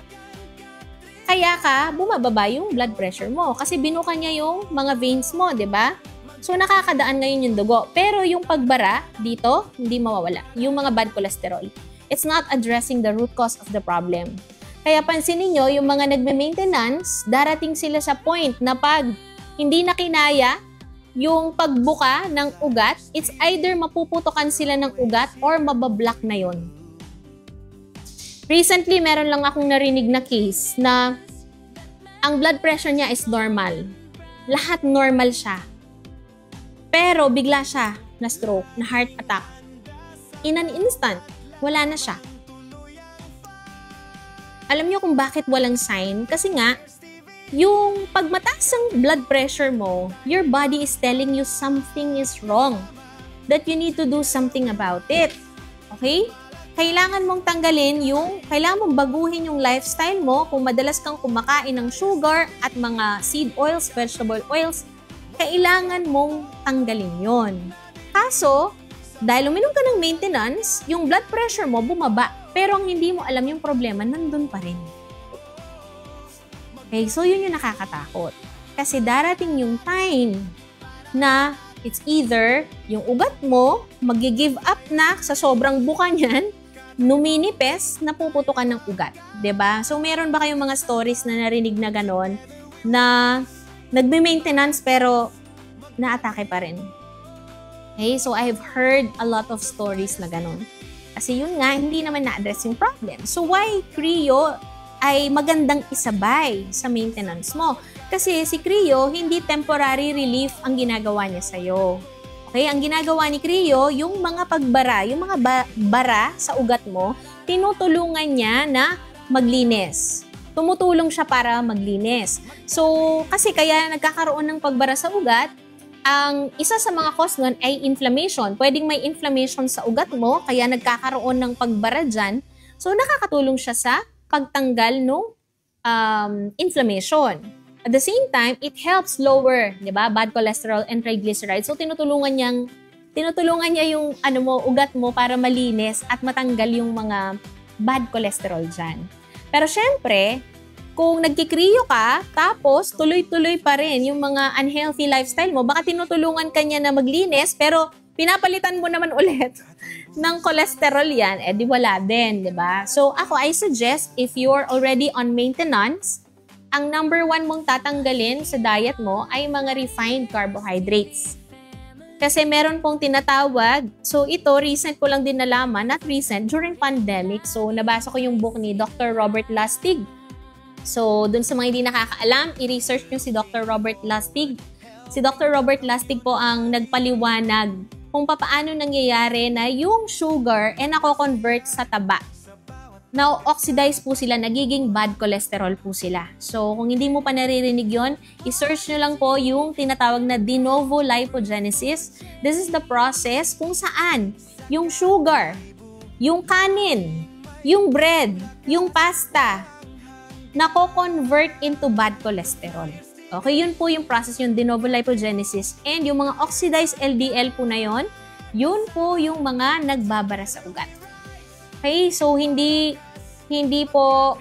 Kaya ka, bumababa yung blood pressure mo kasi binuka niya yung mga veins mo, di ba? So, nakakadaan ngayon yung dugo. Pero yung pagbara dito, hindi mawawala. Yung mga bad cholesterol. It's not addressing the root cause of the problem. Kaya pansinin nyo, yung mga nagme-maintenance, darating sila sa point na pag hindi na kinaya yung pagbuka ng ugat, it's either mapuputokan sila ng ugat or mabablock na yon. Recently, meron lang akong narinig na case na ang blood pressure niya is normal. Lahat normal siya. Pero bigla siya na stroke, na heart attack. In an instant, wala na siya. Alam niyo kung bakit walang sign? Kasi nga, yung pag mataas ang blood pressure mo, your body is telling you something is wrong. That you need to do something about it. Okay? Kailangan mong kailangan mong baguhin yung lifestyle mo. Kung madalas kang kumakain ng sugar at mga seed oils, vegetable oils, kailangan mong tanggalin yon. Kaso, dahil uminom ka ng maintenance, yung blood pressure mo bumaba. Pero ang hindi mo alam yung problema, nandun pa rin. Okay, so yun yung nakakatakot. Kasi darating yung time na it's either yung ugat mo, mag-give up na sa sobrang buka niyan, numinipes, napuputukan ng ugat. 'Di ba? So, meron ba kayong mga stories na narinig na ganon na nagme-maintenance pero naatake pa rin? Okay, so I've heard a lot of stories na ganon. Kasi yun nga, hindi naman na-address yung problem. So, why Creo ay magandang isabay sa maintenance mo? Kasi si Creo, hindi temporary relief ang ginagawa niya sa'yo. Okay, ang ginagawa ni Creo, yung mga pagbara, yung mga bara sa ugat mo, tinutulungan niya na maglinis. Tumutulong siya para maglinis. So, kasi kaya nagkakaroon ng pagbara sa ugat, ang isa sa mga cause nun ay inflammation. Pwedeng may inflammation sa ugat mo, kaya nagkakaroon ng pagbara dyan. So, nakakatulong siya sa pagtanggal ng inflammation. At the same time, it helps lower, 'di ba, bad cholesterol and triglycerides. So tinutulungan niya yung ugat mo para malinis at matanggal yung mga bad cholesterol diyan. Pero syempre, kung nagki-Creo ka, tapos tuloy-tuloy pa rin yung mga unhealthy lifestyle mo, baka tinutulungan ka niya na maglinis, pero pinapalitan mo naman ulit ng cholesterol yan, di wala din, 'di ba? So ako, I suggest if you're already on maintenance, ang number 1 mong tatanggalin sa diet mo ay mga refined carbohydrates. Kasi meron pong tinatawag, so ito, recent ko lang din nalaman, not recent, during pandemic. So nabasa ko yung book ni Dr. Robert Lustig. So dun sa mga hindi nakakaalam, i-research nyo si Dr. Robert Lustig. Si Dr. Robert Lustig po ang nagpaliwanag kung paano nangyayari na yung sugar ay nako-convert sa taba. Now, oxidize po sila, nagiging bad cholesterol po sila. So, kung hindi mo pa naririnig yon, i-search nyo lang po yung tinatawag na de novo lipogenesis. This is the process kung saan yung sugar, yung kanin, yung bread, yung pasta, nako-convert into bad cholesterol. Okay, yun po yung process, yung de novo lipogenesis. And yung mga oxidized LDL po na yun po yung mga nagbabara sa ugat. Okay, so hindi po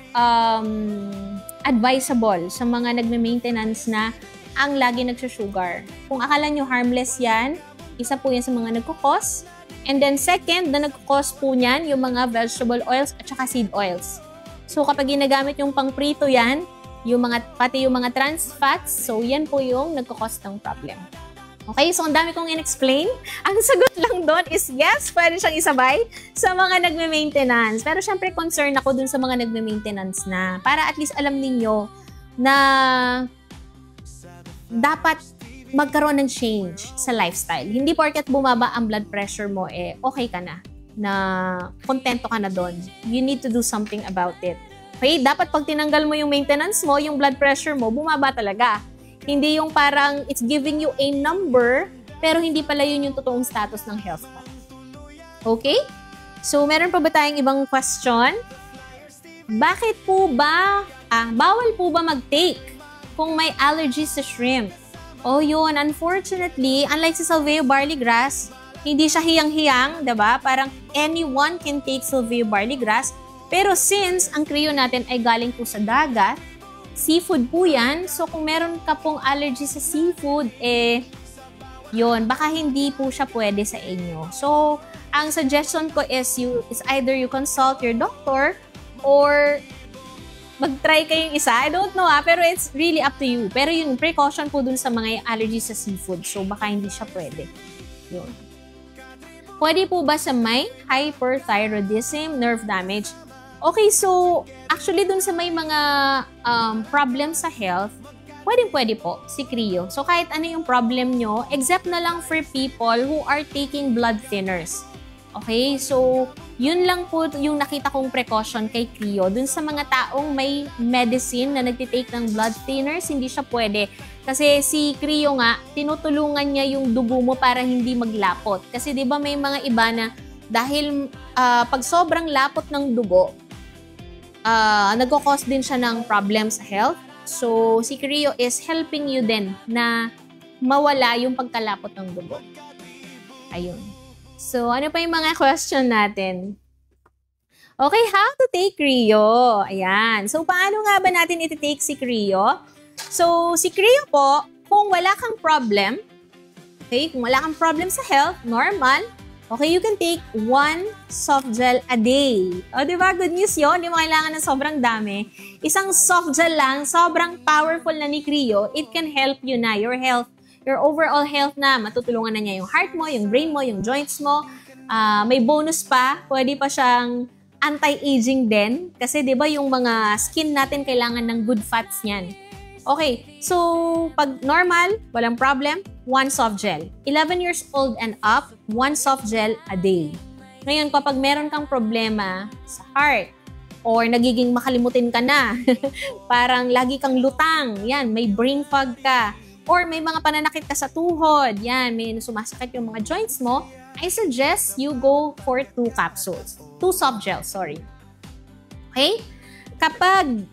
advisable sa mga nagme-maintenance na ang lagi nagsusugar. Kung akala nyo harmless yan, isa po yan sa mga nagkukos. And then second, na nagkukos po niyan, yung mga vegetable oils at saka seed oils. So kapag ginagamit yung pangprito yan, pati yung mga trans fats, so yan po yung nagkukos ng problem. Okay, so ang dami kong in-explain. Ang sagot lang doon is yes, pwede siyang isabay sa mga nagme-maintenance. Pero syempre concern ako dun sa mga nagme-maintenance na para at least alam ninyo na dapat magkaroon ng change sa lifestyle. Hindi porket bumaba ang blood pressure mo, okay ka na kontento ka na doon. You need to do something about it. Okay, dapat pag tinanggal mo yung maintenance mo, yung blood pressure mo, bumaba talaga. Hindi yung parang it's giving you a number, pero hindi pala yun yung totoong status ng health mo. Okay? So, meron pa ba tayong ibang question? Bakit po ba, bawal po ba mag-take kung may allergies sa shrimp? Oh, yun. Unfortunately, unlike sa Salveo barley grass, hindi siya hiyang-hiyang, diba? Parang anyone can take Salveo barley grass. Pero since ang Creo natin ay galing po sa dagat, seafood po yan. So, kung meron ka pong allergy sa seafood, yun, baka hindi po siya pwede sa inyo. So, ang suggestion ko is either you consult your doctor or mag-try kayong isa. I don't know pero it's really up to you. Pero yung precaution po dun sa mga allergy sa seafood. So, baka hindi siya pwede. Yun. Pwede po ba sa may hyperthyroidism, nerve damage? Okay, so actually dun sa may mga problems sa health, pwede po si Creo. So kahit ano yung problem nyo, except na lang for people who are taking blood thinners. Okay, so Yun lang po yung nakita kong precaution kay Crio. Dun sa mga taong may medicine na nagtitake ng blood thinners, hindi siya pwede. Kasi si Crio nga, tinutulungan niya yung dugo mo para hindi maglapot. Kasi di ba may mga iba na dahil pag sobrang lapot ng dugo, nagkakos din siya ng problem sa health. So si Crio is helping you din na mawala yung pagkalapot ng dugo. Ayun. So, ano pa yung mga question natin? Okay, how to take Crio? Ayan. So, paano nga ba natin iti-take si Crio? So, si Crio po, kung wala kang problem, okay, kung wala kang problem sa health, normal, okay, you can take 1 soft gel a day. O, di ba? Good news yun. Hindi mo kailangan ng sobrang dami. Isang soft gel lang, sobrang powerful na ni Crio. It can help you na, your health, your overall health na, matutulungan na niya yung heart mo, yung brain mo, yung joints mo. May bonus pa, pwede pa siyang anti-aging din. Kasi di ba yung mga skin natin kailangan ng good fats niyan. Okay, so pag normal, walang problem, 1 soft gel. 11 years old and up, 1 soft gel a day. Ngayon, kapag meron kang problema sa heart, or nagiging makalimutin ka na, parang lagi kang lutang, yan, may brain fog ka, or may mga pananakit ka sa tuhod, yan, may sumasakit yung mga joints mo, I suggest you go for 2 capsules. 2 soft gels, sorry. Okay? Kapag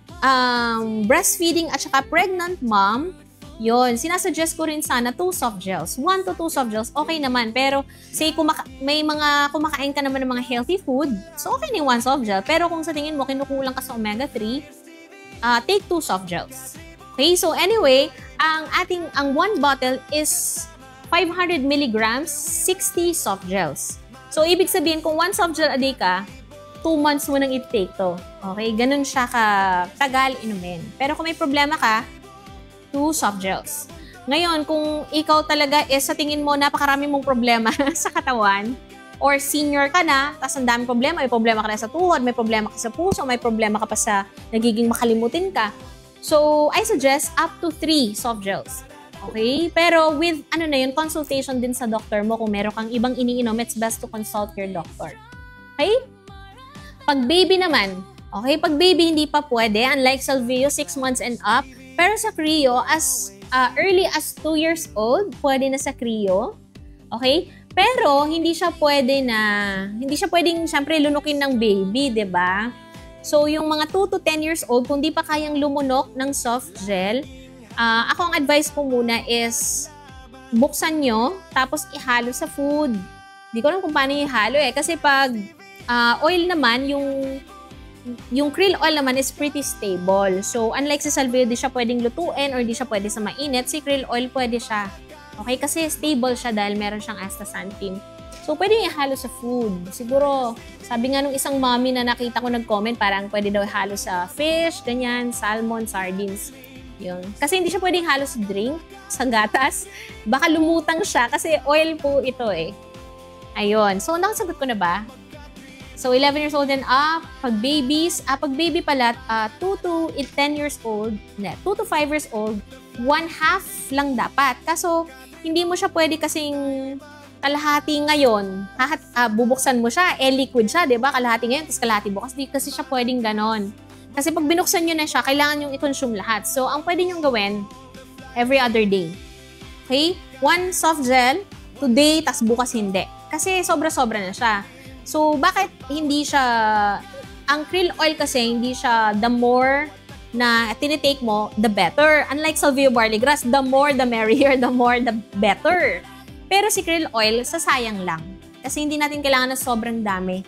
breastfeeding at saka pregnant mom, yun, sinasuggest ko rin sana 2 soft gels. 1 to 2 soft gels, okay naman. Pero, say, may mga kumakain ka naman ng mga healthy food, so okay na yung 1 soft gel. Pero kung sa tingin mo, kinukulang ka sa omega-3, take 2 soft gels. Okay, so anyway, ang 1 bottle is 500 milligrams, 60 soft gels. So, ibig sabihin, kung 1 soft gel a day ka, 2 months mo nang i-take to. Okay, ganun siya katagal inumin. Pero kung may problema ka, 2 soft gels. Ngayon, kung ikaw talaga sa tingin mo napakarami mong problema sa katawan, or senior ka na, tapos ang daming problema, may problema ka na sa tuhod, may problema ka sa puso, may problema ka pa sa nagiging makalimutin ka, so, I suggest up to 3 soft gels. Okay? Pero with, consultation din sa doctor mo. Kung meron kang ibang iniinom, it's best to consult your doctor. Okay? Pag baby naman, okay? Pag baby, hindi pa pwede. Unlike Salvio, 6 months and up. Pero sa Crio, as early as 2 years old, pwede na sa Crio. Okay? Pero, hindi siya pwedeng, syempre, lunukin ng baby, 'di ba? So, yung mga 2 to 10 years old, kung di pa kayang lumunok ng soft gel, ako ang advice ko muna is buksan nyo, tapos ihalo sa food. Di ko alam kung paano ihalo kasi pag oil naman, yung krill oil naman is pretty stable. So, unlike sa Salvio, di siya pwedeng lutuin or di siya pwede sa mainit, si krill oil pwede siya. Okay? Kasi stable siya dahil meron siyang astaxanthin. So, pwede ihalo sa food. Siguro, sabi nga nung isang mommy na nakita ko nag-comment, parang pwede daw ihalo sa fish, ganyan, salmon, sardines. Yun. Kasi hindi siya pwedeng halo sa drink, sa gatas. Baka lumutang siya kasi oil po ito eh. Ayun. So, nakasagot ko na ba? So, 11 years old and up. Pag babies, pag baby pala, 2 to 10 years old, 2 to 5 years old, 1/2 lang dapat. Kaso, hindi mo siya pwede kasing kalahati ngayon, bubuksan mo siya, liquid siya, di ba? Kalahati ngayon, tapos kalahati bukas. Di kasi siya pwedeng ganon. Kasi pag binuksan nyo na siya, kailangan yung i-consume lahat. So, ang pwede nyo gawin, every other day. Okay? 1 soft gel, today, tas bukas hindi. Kasi sobra-sobra na siya. So, bakit hindi siya, ang krill oil kasi, hindi siya the more na tinitake mo, the better. Unlike Salvio barley grass, the more the merrier, the more the better. Pero si krill oil, sasayang lang. Kasi hindi natin kailangan na sobrang dami.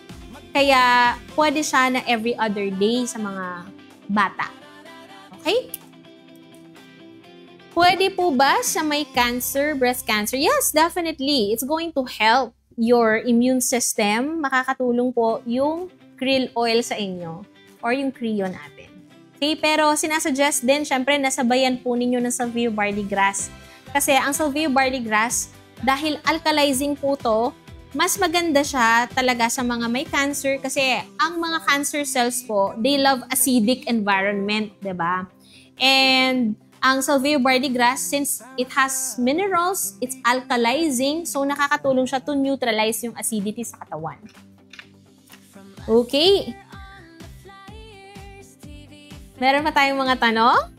Kaya, pwede siya na every other day sa mga bata. Okay? Pwede po ba sa may cancer, breast cancer? Yes, definitely. It's going to help your immune system. Makakatulong po yung krill oil sa inyo or yung Crio natin. Okay? Pero sinasuggest din, syempre, nasabayan po ninyo ng Salvio barley grass. Kasi ang Salvio barley grass, dahil alkalizing po to, mas maganda siya talaga sa mga may cancer kasi ang mga cancer cells po, they love acidic environment, 'di ba? And ang Salvio barley grass, since it has minerals, it's alkalizing, so nakakatulong siya to neutralize yung acidity sa katawan. Okay. Meron pa tayong mga tanong?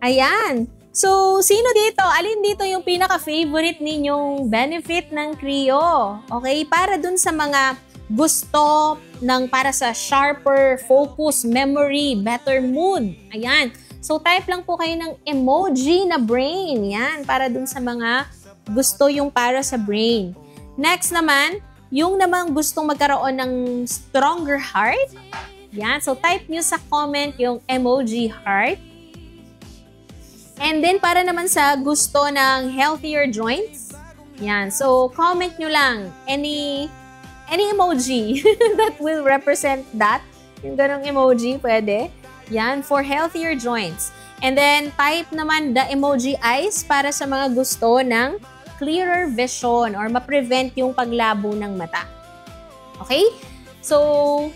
Ayan. So, sino dito? Alin dito yung pinaka-favorite ninyong benefit ng Creo? Okay? Para dun sa mga gusto ng para sa sharper focus, memory, better mood. Ayan. So, type lang po kayo ng emoji na brain. Yan. Para dun sa mga gusto yung para sa brain. Next naman, yung namang gustong magkaroon ng stronger heart. Yan. So, type nyo sa comment yung emoji heart. And then, para naman sa gusto ng healthier joints. Yan. So, comment nyo lang any emoji that will represent that. Yung ganong emoji, pwede. Yan. For healthier joints. And then, type naman the emoji eyes para sa mga gusto ng clearer vision or ma-prevent yung paglabo ng mata. Okay? So,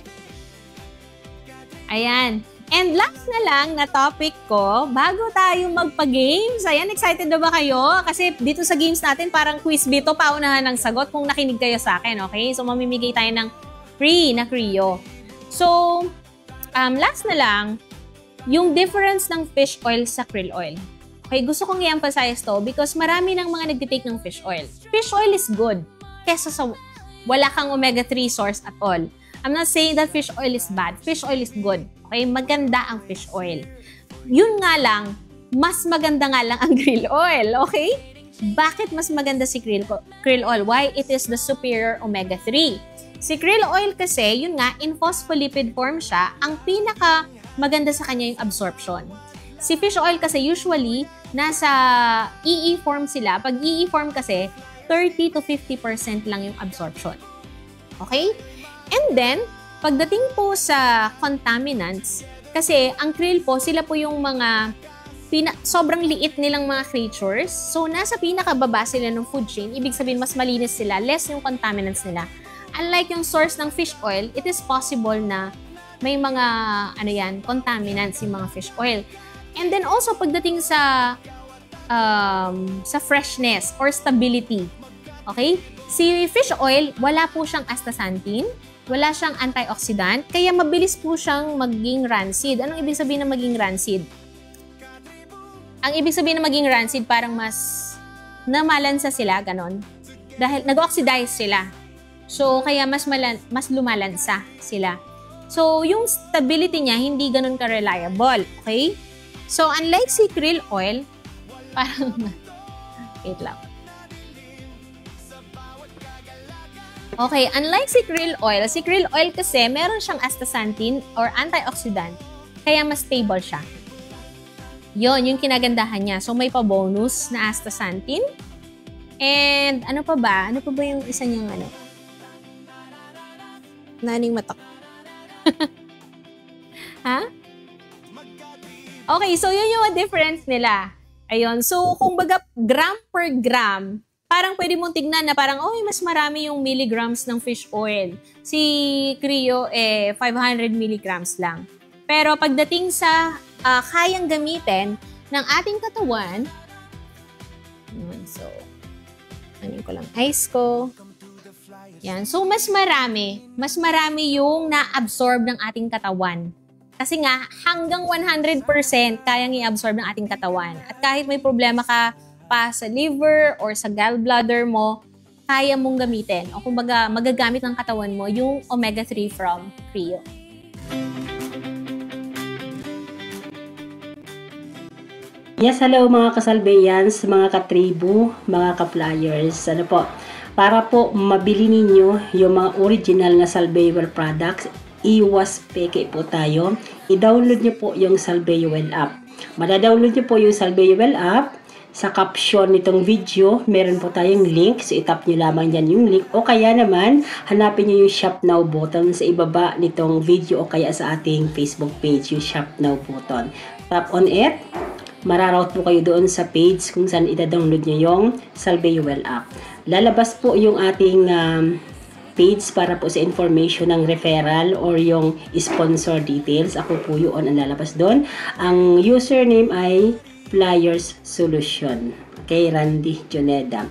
ayan. And last na lang na topic ko, bago tayo magpa-games, ayan, excited na ba kayo? Kasi dito sa games natin, parang quiz bito, paunahan ng sagot kung nakinig kayo sa akin, okay? So, mamimigay tayo ng free na Creo. So, last na lang, yung difference ng fish oil sa krill oil. Okay, gusto kong i-emphasize to because marami ng mga nagtitake ng fish oil. Fish oil is good kesa sa wala kang omega-3 source at all. I'm not saying that fish oil is bad. Fish oil is good. Okay? Maganda ang fish oil. Yun nga lang, mas maganda nga lang ang krill oil. Okay? Bakit mas maganda si krill oil? Why? It is the superior omega-3. Si krill oil kasi, yun nga, in phospholipid form siya, ang pinaka maganda sa kanya yung absorption. Si fish oil kasi usually, nasa EE form sila. Pag EE form kasi, 30 to 50% lang yung absorption. Okay? And then, pagdating po sa contaminants, kasi ang krill po, sila po yung mga sobrang liit nilang mga creatures. So, nasa pinakababa sila ng food chain. Ibig sabihin, mas malinis sila, less yung contaminants nila. Unlike yung source ng fish oil, it is possible na may mga, contaminants yung mga fish oil. And then also, pagdating sa freshness or stability, okay? Si fish oil, wala po siyang astaxanthin, wala siyang antioxidant, kaya mabilis po siyang maging rancid. Anong ibig sabihin ng maging rancid? Ang ibig sabihin ng maging rancid, parang mas namalansa sila, ganon. Dahil nag-oxidize sila. So, kaya mas lumalansa sila. So, yung stability niya, hindi ganon ka-reliable. Okay? So, unlike si krill oil, parang, wait lang. Okay, unlike si krill oil kasi meron siyang astaxanthin or antioxidant, kaya mas stable siya. Yon, yung kinagandahan niya. So, may pa-bonus na astaxanthin. And, ano pa ba? Ano pa ba yung isa niyang naning matak? Ha? Okay, so yun yung difference nila. Ayun, so kung baga gram per gram, parang pwede mong tignan na parang, mas marami yung milligrams ng fish oil. Si Creo, 500 milligrams lang. Pero pagdating sa kayang gamitin ng ating katawan, so, anin ko lang, ice ko. Yan. So, mas marami yung na-absorb ng ating katawan. Kasi nga, hanggang 100% kayang i-absorb ng ating katawan. At kahit may problema ka pa sa liver or sa gallbladder mo, kaya mong gamitin. O kumbaga, magagamit ng katawan mo yung omega-3 from Creo.
Yes, hello mga kasalbayans, mga katribu, mga ka-flyers. Ano po? Para po mabili ninyo yung mga original na Salbeyo products, iwas peke po tayo. I-download nyo po yung Salbeyo app. Mada-download nyo po yung Salbeyo app. Sa caption nitong video, meron po tayong link. So, itap nyo lamang dyan yung link. O kaya naman, hanapin nyo yung Shop Now button sa ibaba nitong video o kaya sa ating Facebook page, yung Shop Now button. Tap on it. Mararoute po kayo doon sa page kung saan ida-download nyo yung Salbeyo app. Lalabas po yung ating page para po sa information ng referral or yung sponsor details. Ako po yun ang lalabas doon. Ang username ay Flyers Solution. Okay, Randy Joneda.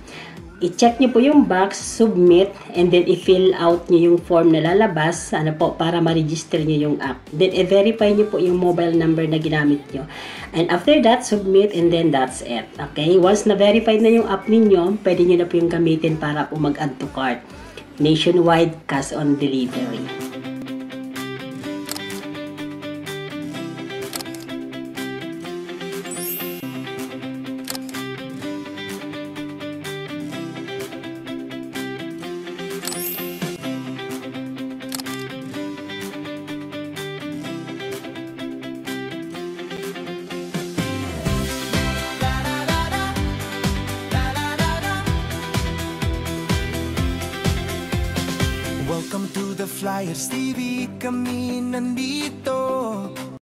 I-check nyo po yung box, submit, and then i-fill out nyo yung form na lalabas, para ma-register nyo yung app. Then, i-verify nyo po yung mobile number na ginamit nyo. And after that, submit, and then that's it. Okay? Once na-verify na yung app ninyo, pwede nyo na po yung gamitin para po mag-add to cart. Nationwide cash on delivery.
Welcome to the Flyers TV, kami nandito